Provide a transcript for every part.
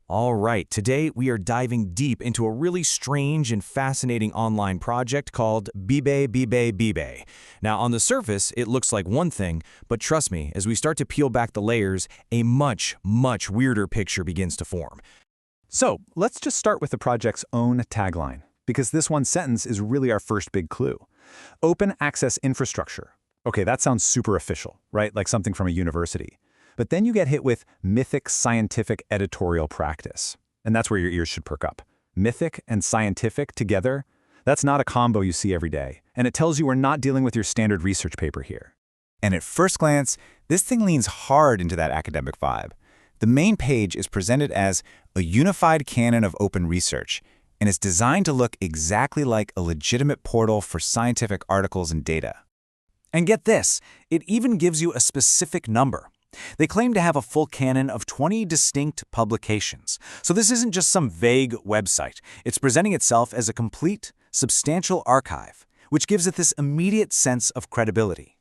All right, today we are diving deep into a really strange and fascinating online project called Bibe. Now, on the surface, it looks like one thing, but trust me, as we start to peel back the layers, a much weirder picture begins to form. So let's just start with the project's own tagline, because this one sentence is really our first big clue. Open access infrastructure. Okay, that sounds super official, right? Like something from a university. But then you get hit with mythic scientific editorial practice. And that's where your ears should perk up. Mythic and scientific together? That's not a combo you see every day. And it tells you we're not dealing with your standard research paper here. And at first glance, this thing leans hard into that academic vibe. The main page is presented as a unified canon of open research, and it's designed to look exactly like a legitimate portal for scientific articles and data. And get this, it even gives you a specific number. They claim to have a full canon of 20 distinct publications. So this isn't just some vague website. It's presenting itself as a complete, substantial archive, which gives it this immediate sense of credibility.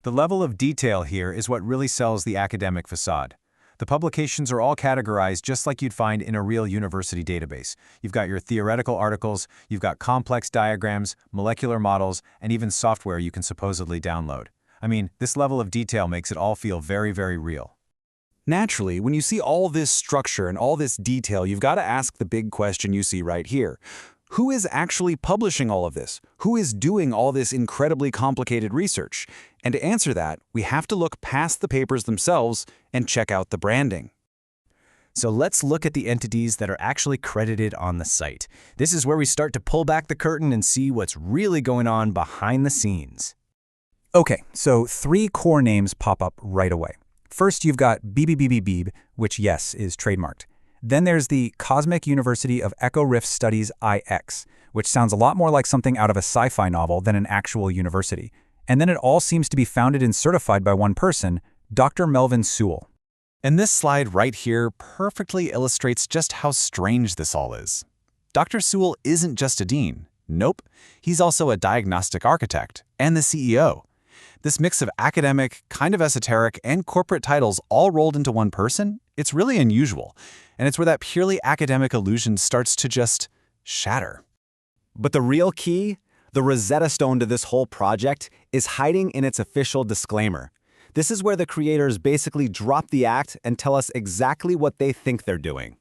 The level of detail here is what really sells the academic facade. The publications are all categorized just like you'd find in a real university database. You've got your theoretical articles, you've got complex diagrams, molecular models, and even software you can supposedly download. I mean, this level of detail makes it all feel very real. Naturally, when you see all this structure and all this detail, you've got to ask the big question you see right here. Who is actually publishing all of this? Who is doing all this incredibly complicated research? And to answer that, we have to look past the papers themselves and check out the branding. So let's look at the entities that are actually credited on the site. This is where we start to pull back the curtain and see what's really going on behind the scenes. Okay, so 3 core names pop up right away. First, you've got BBBBB, which, yes, is trademarked. Then there's the Cosmic University of Echo Rift Studies IX, which sounds a lot more like something out of a sci-fi novel than an actual university. And then it all seems to be founded and certified by one person, Dr. Melvin Sewell. And this slide right here perfectly illustrates just how strange this all is. Dr. Sewell isn't just a dean. Nope, he's also a diagnostic architect and the CEO. This mix of academic, kind of esoteric, and corporate titles all rolled into one person, it's really unusual. And it's where that purely academic illusion starts to just shatter. But the real key, the Rosetta Stone to this whole project, is hiding in its official disclaimer. This is where the creators basically drop the act and tell us exactly what they think they're doing.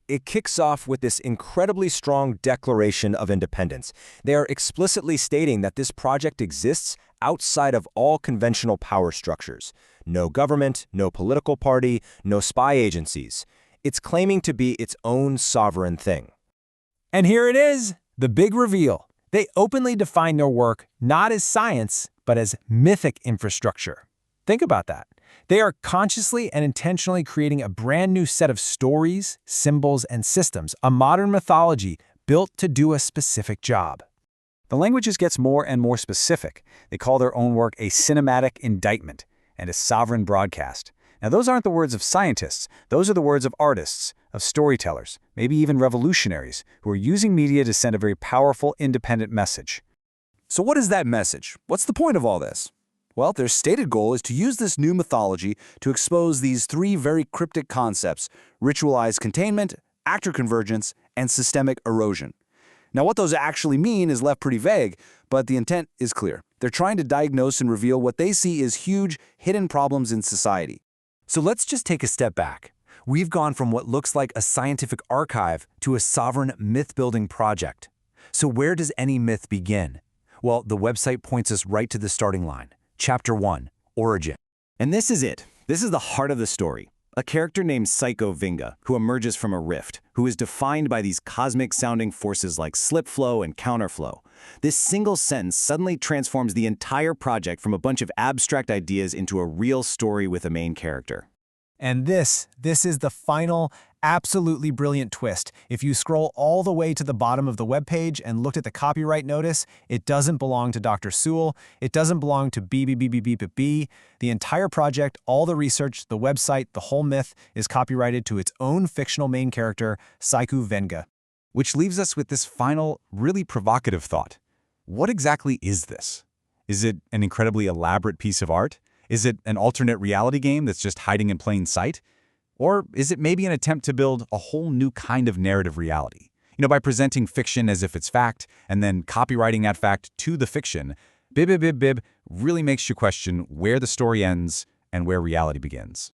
It kicks off with this incredibly strong declaration of independence. They are explicitly stating that this project exists outside of all conventional power structures. No government, no political party, no spy agencies. It's claiming to be its own sovereign thing. And here it is, the big reveal. They openly define their work not as science, but as mythic infrastructure. Think about that. They are consciously and intentionally creating a brand new set of stories, symbols, and systems, a modern mythology built to do a specific job. The language just gets more and more specific. They call their own work a cinematic indictment and a sovereign broadcast. Now, those aren't the words of scientists. Those are the words of artists, of storytellers, maybe even revolutionaries, who are using media to send a very powerful, independent message. So what is that message? What's the point of all this? Well, their stated goal is to use this new mythology to expose these 3 very cryptic concepts: ritualized containment, actor convergence, and systemic erosion. Now, what those actually mean is left pretty vague, but the intent is clear. They're trying to diagnose and reveal what they see as huge, hidden problems in society. So let's just take a step back. We've gone from what looks like a scientific archive to a sovereign myth-building project. So where does any myth begin? Well, the website points us right to the starting line. Chapter 1, Origin. And this is it. This is the heart of the story. A character named Psycho Vinga, who emerges from a rift, who is defined by these cosmic-sounding forces like slip flow and counterflow. This single sentence suddenly transforms the entire project from a bunch of abstract ideas into a real story with a main character. And this is the final, absolutely brilliant twist. If you scroll all the way to the bottom of the webpage and looked at the copyright notice, it doesn't belong to Dr. Sewell. It doesn't belong to BBBBBB. The entire project, all the research, the website, the whole myth is copyrighted to its own fictional main character, Psycho Venga. Which leaves us with this final, really provocative thought. What exactly is this? Is it an incredibly elaborate piece of art? Is it an alternate reality game that's just hiding in plain sight? Or is it maybe an attempt to build a whole new kind of narrative reality? By presenting fiction as if it's fact, and then copywriting that fact to the fiction, bib really makes you question where the story ends and where reality begins.